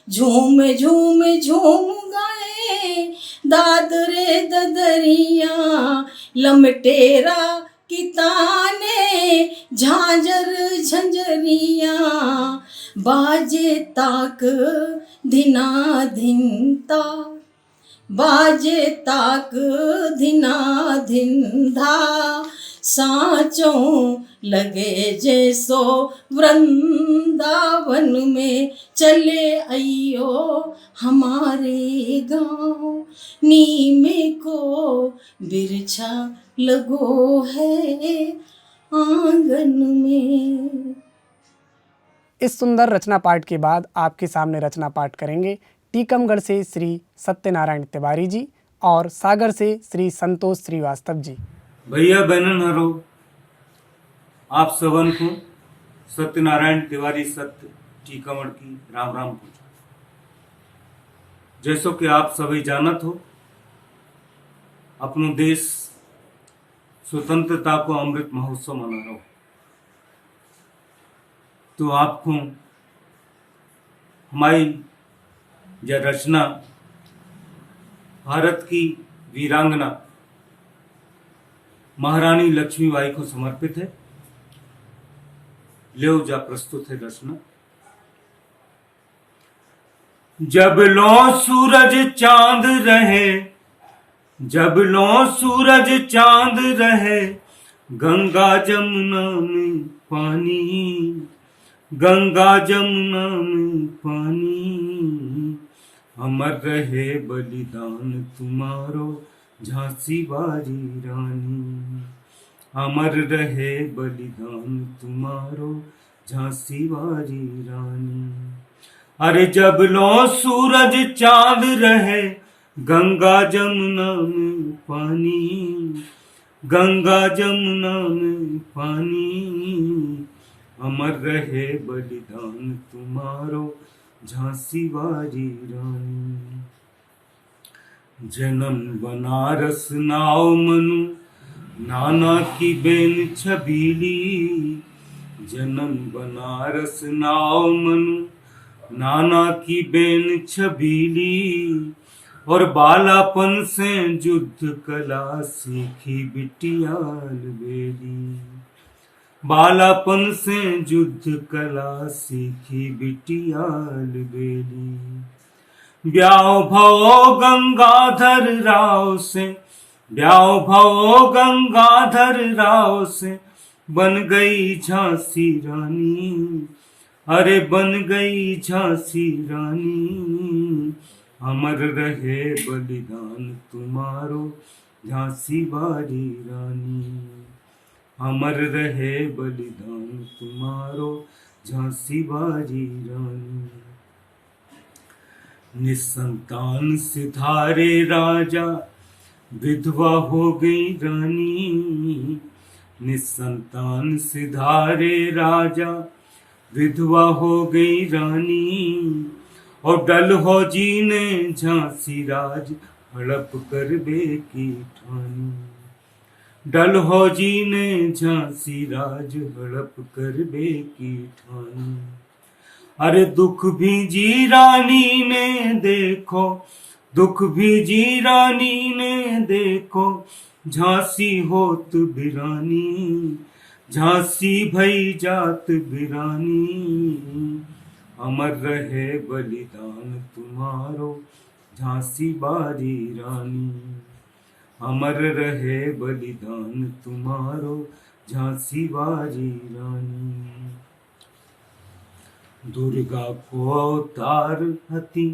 झूम झूम झूम गाए दादरे ददरिया, लमटेरा की ताने झांझर झंझरिया, बाजे ताक धिना धिनता, बाजे ताक धिना धिंधा, सांचों लगे जैसो वृंदावन में, चले आइयो हमारे गांव, नीमे को बिरछा लगो है आंगन में। इस सुंदर रचना पाठ के बाद आपके सामने रचना पाठ करेंगे टीकमगढ़ से श्री सत्यनारायण तिवारी जी और सागर से श्री संतोष श्रीवास्तव जी। भैया बहनन हरो, आप सबन को सत्यनारायण तिवारी सत्य टीकमगढ़ की राम राम पूजा। जैसो कि आप सभी जानत हो, अपनो देश स्वतंत्रता को अमृत महोत्सव मना रहा हो, तो आपको हमारी यह रचना भारत की वीरांगना महारानी लक्ष्मीबाई को समर्पित है। ले जा प्रस्तुत है रचना। जब लो सूरज चांद रहे, जब लो सूरज चांद रहे, गंगा जमुना में पानी, गंगा जमुना में पानी, अमर रहे बलिदान तुम्हारो झांसी वाली रानी, अमर रहे बलिदान तुम्हारो झांसी वाली रानी। अरे जब लो सूरज चांद रहे, गंगा जमुना में पानी, गंगा जमुना में पानी, अमर रहे बलिदान तुम्हारो झांसी वाली रानी। जन्म बनारस नाव मनु, नाना की बेन छबीली, जन्म बनारस नाव मनु, नाना की बेन छबीली, और बालापन से युद्ध कला सीखी बिटियाल बेली, बालापन से युद्ध कला सीखी बिटियाल बेली। ब्याह भवो गंगाधर राव से, ब्याह भवो गंगाधर राव से, बन गई झांसी रानी, अरे बन गई झांसी रानी, अमर रहे बलिदान तुम्हारो झांसी वाली रानी, अमर रहे बलिदान तुम्हारो झांसी वाली रानी। निसंतान सिधारे राजा, विधवा हो गई रानी, निसंतान सिधारे राजा, विधवा हो गई रानी। और डलहौजी ने झांसी राज हड़प कर बेकी ठानी, डलहौजी ने झांसी राज हड़प कर बेकी ठानी। अरे दुख भी जी रानी ने देखो, दुख भी जी रानी ने देखो, झांसी होत बिरानी, झांसी भई जात बिरानी। अमर रहे बलिदान तुम्हारो झांसी बारी रानी, अमर रहे बलिदान तुम्हारो झांसी बारी रानी। दुर्गा को अवतार हती,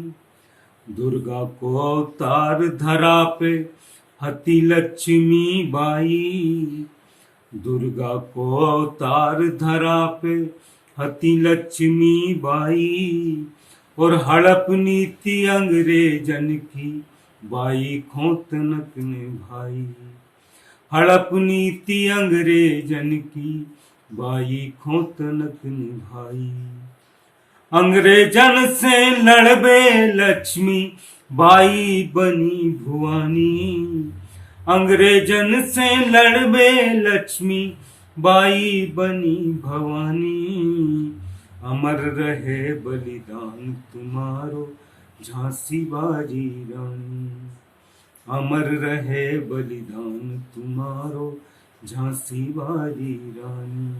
दुर्गा को अवतार धरा पे हती लक्ष्मी बाई, दुर्गा को अवतार धरा पे हती लक्ष्मी बाई। और हड़प नीति अंग्रेजन की बाई खोतनक ने भाई, हड़प नीति अंग्रेजन की बाई खोतनक ने भाई। अंग्रेजन से लड़बे लक्ष्मी बाई बनी भुवानी, अंग्रेजन से लड़बे लक्ष्मी बाई बनी भवानी। अमर रहे बलिदान तुम्हारो झांसी बाजी रानी, अमर रहे बलिदान तुम्हारो झांसी बाजी रानी।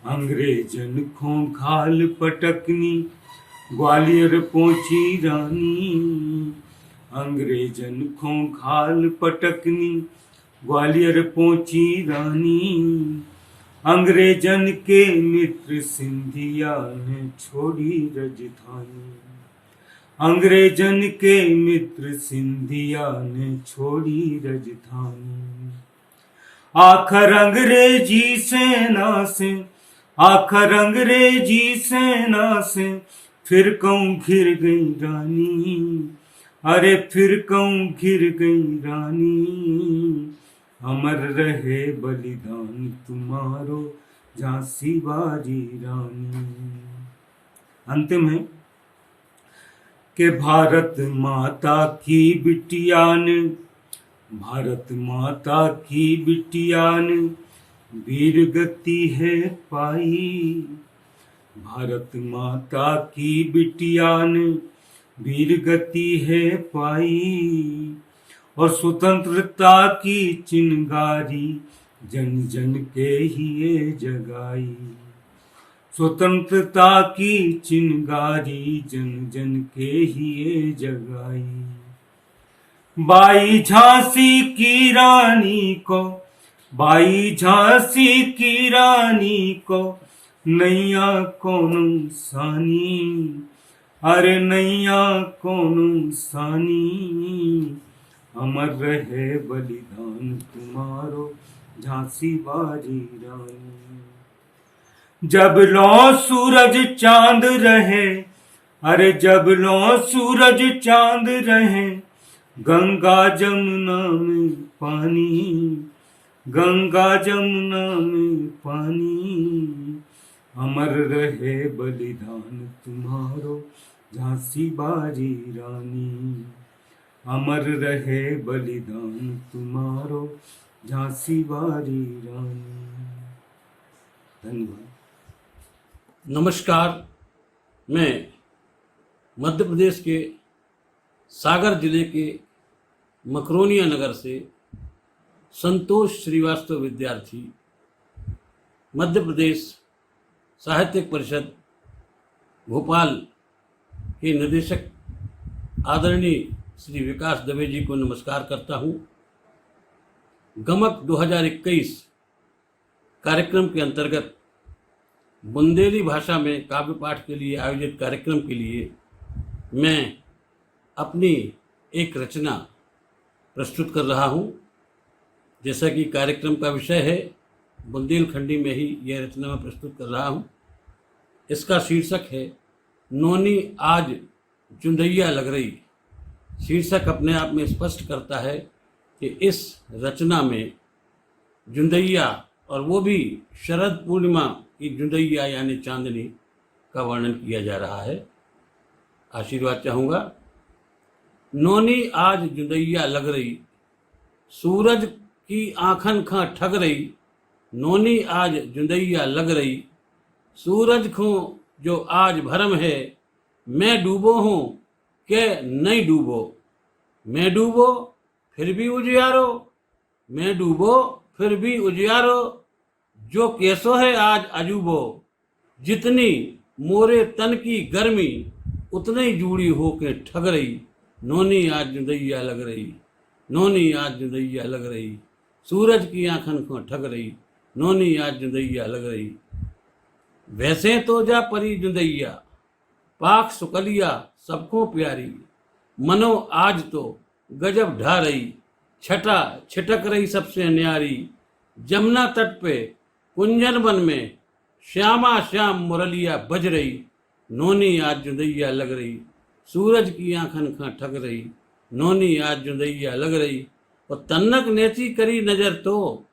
अंग्रेजन खोंखाल पटकनी ग्वालियर पहुंची रानी, अंग्रेजन खोंखाल पटकनी ग्वालियर पहुंची रानी। अंग्रेजन के मित्र सिंधिया ने छोड़ी राजधानी, अंग्रेजन के मित्र सिंधिया ने छोड़ी राजधानी। आखिर अंग्रेजी सेना से, आखिर अंग्रेजी सेना से फिर कहूँ घिर गई रानी, अरे फिर कहूँ घिर गई रानी। अमर रहे बलिदान तुम्हारो झांसी बाजी रानी। अंतिम है कि भारत माता की बिटिया ने, भारत माता की बिटिया ने वीर गति है पाई, भारत माता की बिटिया ने वीर गति है पाई। और स्वतंत्रता की चिंगारी जन जन के ही ये जगाई, स्वतंत्रता की चिंगारी जन जन के ही ये जगाई। बाई झांसी की रानी को, बाई झांसी की रानी को नैया कौन सानी, अरे नैया कौन सानी। अमर रहे बलिदान तुम्हारो झांसी बाजी रानी। जब लो सूरज चांद रहे, अरे जब लो सूरज चांद रहे, गंगा जमुना में पानी, गंगा जमुना में पानी। अमर रहे बलिदान तुम्हारो झांसी बाजी रानी, अमर रहे बलिदान तुम्हारो झांसी बाजी रानी। धन्यवाद। नमस्कार, मैं मध्य प्रदेश के सागर जिले के मकरोनिया नगर से संतोष श्रीवास्तव विद्यार्थी, मध्य प्रदेश साहित्यिक परिषद भोपाल के निदेशक आदरणीय श्री विकास दवे जी को नमस्कार करता हूँ। गमक 2021 कार्यक्रम के अंतर्गत बुंदेली भाषा में काव्य पाठ के लिए आयोजित कार्यक्रम के लिए मैं अपनी एक रचना प्रस्तुत कर रहा हूँ। जैसा कि कार्यक्रम का विषय है, बुंदेलखंडी में ही यह रचना मैं प्रस्तुत कर रहा हूँ। इसका शीर्षक है नोनी आज जुंदैया लग रही। शीर्षक अपने आप में स्पष्ट करता है कि इस रचना में जुंदैया, और वो भी शरद पूर्णिमा की जुंदैया यानी चांदनी का वर्णन किया जा रहा है। आशीर्वाद चाहूँगा। नोनी आज जुंदैया लग रही, सूरज की आँखन खां ठग रही। नोनी आज जुंदैया लग रही, सूरज खो जो आज भरम है। मैं डूबो हूँ के नहीं डूबो, मैं डूबो फिर भी उजियारो, मैं डूबो फिर भी उजियारो। जो कैसो है आज अजूबो, जितनी मोरे तन की गर्मी उतनी ही जूड़ी हो के ठग रही। नोनी आज जुंदैया लग रही, नोनी आज जुंदैया लग रही, सूरज की आंखन को ठग रही। नोनी आज जुंदैया लग रही। वैसे तो जा परी जुंदैया, पाक सुकलिया सबको प्यारी। मनो आज तो गजब ढा रही, छटा छिटक रही सबसे न्यारी। जमुना तट पे कुंजन वन में श्यामा श्याम मुरलिया बज रही। नोनी आज जुंदैया लग रही, सूरज की आंखन खां ठग रही। नोनी आज जुंदैया लग रही। और तन्नक नेची करी नजर तो,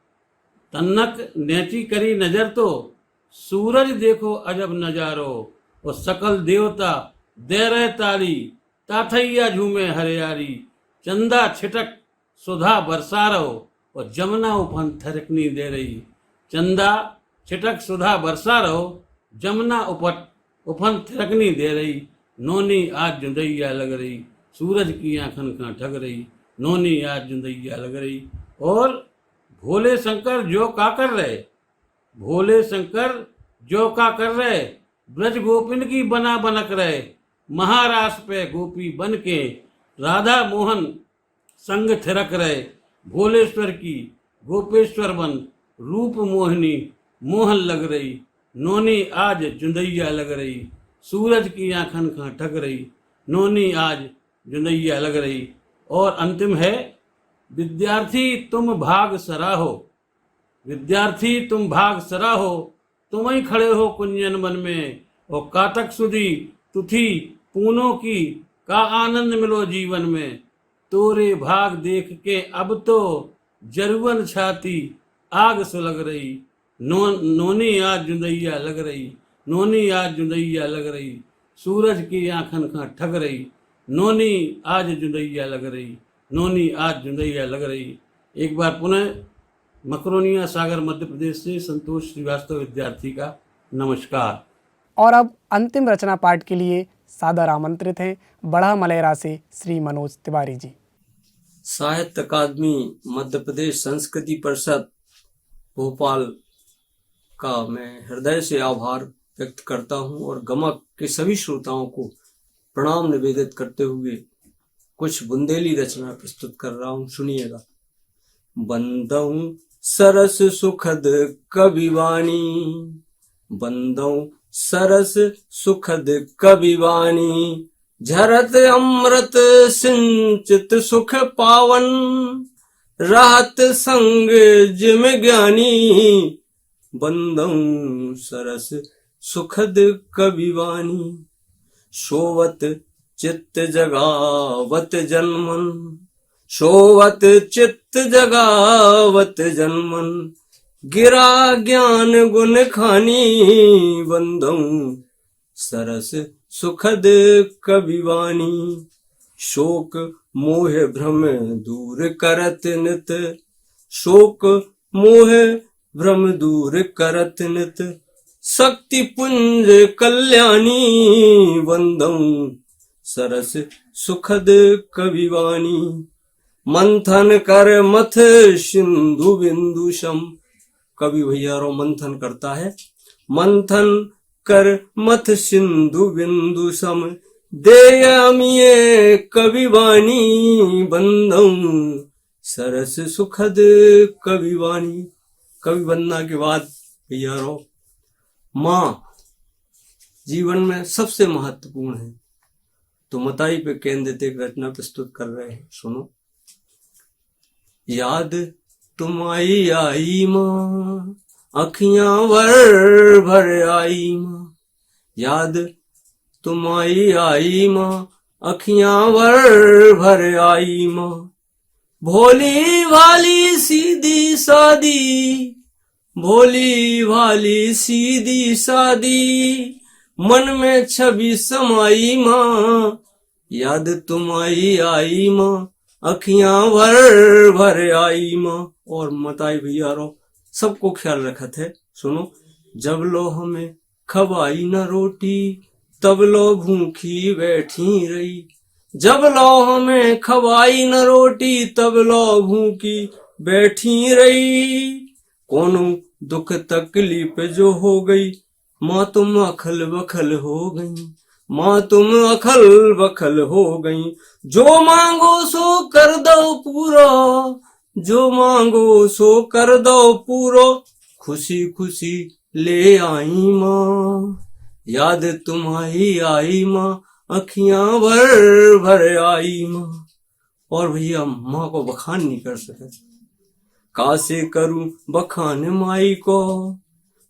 तन्नक नेची करी नजर तो, सूरज देखो अजब नजारो। और सकल देवता दे रहे ताली, ताथैया झूमे हरियारी। चंदा छिटक सुधा बरसा रहो, और जमुना उफन थरकनी दे रही। चंदा छिटक सुधा बरसा रहो, जमुना उफन थरकनी दे रही। नोनी आज जुंदैया लग रही, सूरज की आंखन खां ठग रही। नोनी आज जुंदैया लग रही। और भोले शंकर जो का कर रहे, भोले शंकर जो का कर रहे। ब्रज गोपिन की बना बनक रहे, महारास पे गोपी बन के राधा मोहन संग थिरक रहे। भोलेश्वर की गोपेश्वर बन रूप मोहिनी मोहन लग रही। नोनी आज जुंदैया लग रही, सूरज की आंखन खां ठग रही। नोनी आज जुंदैया लग रही। और अंतिम है, विद्यार्थी तुम भाग सराहो, विद्यार्थी तुम भाग सराहो। तुम ही खड़े हो कुंजन वन में, और कातक सुधी तुथी पूनों की का आनंद मिलो जीवन में। तोरे भाग देख के अब तो जरुवन छाती आग सुलग रही। नोनी आज जुंदैया लग रही, नोनी आज जुंदैया लग रही। सूरज की आंखन खां ठग रही। नोनी आज जुंदैया लग रही, नोनी आज जुंदैया लग रही। एक बार पुनः मकरोनिया सागर मध्य प्रदेश से संतोष श्रीवास्तव विद्यार्थी का नमस्कार। और अब अंतिम रचना पाठ के लिए सादर आमंत्रित हैं बड़ा मलेरा से श्री मनोज तिवारी जी। साहित्य अकादमी मध्य प्रदेश संस्कृति परिषद भोपाल का मैं हृदय से आभार व्यक्त करता हूं और गमक के सभी श्रोताओं को प्रणाम निवेदित करते हुए कुछ बुंदेली रचना प्रस्तुत कर रहा हूं। सुनिएगा। बंदऊ सरस सुखद कविवाणी, बंदऊ सरस सुखद कविवाणी। झरत अमृत सिंचित सुख पावन, राहत संग जिम ज्ञानी। बंदऊ सरस सुखद कविवाणी, शोवत चित्त जगावत जन्मन, शोवत चित्त जगावत जन्मन। गिरा ज्ञान गुण खानी, बंदऊ सरस सुखद कविवाणी। शोक मोह भ्रम दूर करत नित, शोक मोह भ्रम दूर करत नित। शक्ति पुंज कल्याणी, बंदऊ सरस सुखद कविवाणी। मंथन कर मथ सिंधु बिंदु सम, कवि भैया रो मंथन करता है। मंथन कर मथ सिंधु बिंदु सम, दे अमिये कविवाणी। बंदऊ सरस सुखद कविवाणी। कवि बनना के बाद भैया रो माँ जीवन में सबसे महत्वपूर्ण है। तो मताई पे केंद्रित एक रचना प्रस्तुत कर रहे हैं, सुनो। याद तुम आई माँ, अखियां भर भर आई माँ। याद तुम आई माँ, अखियां भर भर आई माँ। भोली भाली सीधी सादी, भोली भाली सीधी सादी, मन में छवि समाई माँ। याद तुम आई माँ, अखियां भर भर आई माँ। और मताई भैया रो सबको ख्याल रखत है, सुनो। जब लो हमें खवाई न रोटी, तब लो भूखी बैठी रही। जब लो हमें खवाई न रोटी, तब लो भूखी बैठी रही। कोनो दुख तकलीफ जो हो गई, माँ तुम अखल बखल हो गई। माँ तुम अखल बखल हो गई। जो मांगो सो कर दो पूरा, जो मांगो सो कर दो पूरो। खुशी खुशी ले आई माँ। याद तुम आई माँ, अखियां भर भर आई माँ। और भैया माँ को बखान नहीं कर सके। कासे करूं बखान माई को,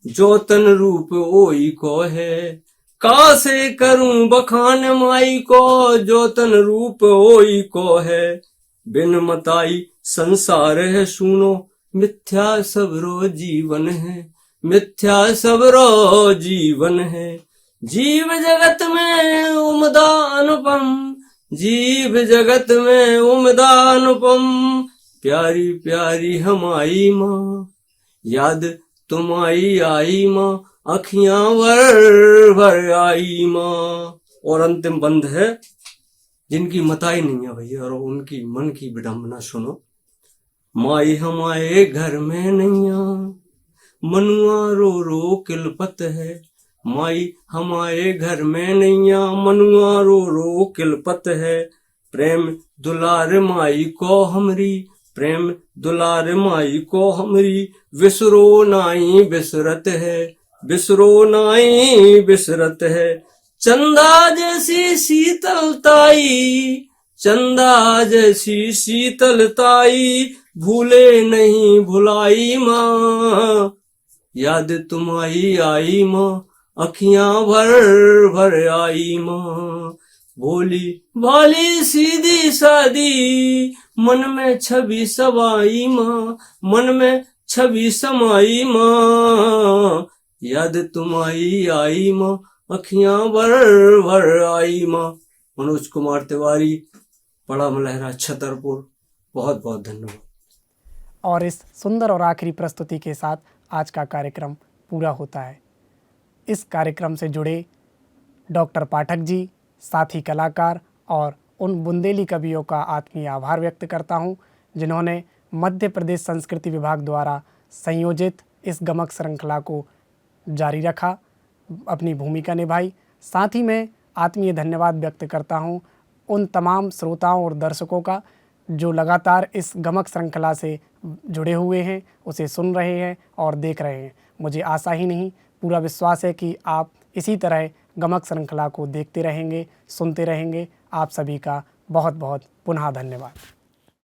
जो तन रूप ओई को है। कासे करूं बखान माई को, जो तन रूप ओई को है। बिन मताई संसार है सुनो, मिथ्या सबरो जीवन है। मिथ्या सबरो जीवन है। जीव जगत में उमदा अनुपम, जीव जगत में उमदा अनुपम। प्यारी प्यारी हमारी माँ, याद तुम आई माँ, अखियां भर भर आई माँ। और अंतिम बंद है, जिनकी मताई नहीं है भैया और उनकी मन की विडंबना सुनो। माई हमारे घर में नैया, मनुआ रो रो किलपत है। माई हमारे घर में नैया, मनुआ रो रो किलपत है। प्रेम दुलार माई को हमरी, प्रेम दुलार माई को हमरी। विसरो नाई बिसरत है, बिसरो नाई बिसरत है। चंदा जैसी शीतलताई, चंदा जैसी शीतलताई। भूले नहीं भुलाई माँ, याद तुम आई माँ, अखियां भर भर आई माँ। भोली भाली सीधी सादी, मन में छवि समाई माँ। मन में छवि समाई माँ। याद तुम आई माँ, अखियां भर भर आई माँ। मनोज कुमार तिवारी, बड़ा मलहरा, छतरपुर। बहुत बहुत धन्यवाद। और इस सुंदर और आखिरी प्रस्तुति के साथ आज का कार्यक्रम पूरा होता है। इस कार्यक्रम से जुड़े डॉक्टर पाठक जी, साथी कलाकार और उन बुंदेली कवियों का आत्मीय आभार व्यक्त करता हूं, जिन्होंने मध्य प्रदेश संस्कृति विभाग द्वारा संयोजित इस गमक श्रृंखला को जारी रखा, अपनी भूमिका निभाई। साथ ही मैं आत्मीय धन्यवाद व्यक्त करता हूं उन तमाम श्रोताओं और दर्शकों का जो लगातार इस गमक श्रृंखला से जुड़े हुए हैं, उसे सुन रहे हैं और देख रहे हैं। मुझे आशा ही नहीं, पूरा विश्वास है कि आप इसी तरह गमक श्रृंखला को देखते रहेंगे, सुनते रहेंगे। आप सभी का बहुत बहुत पुनः धन्यवाद।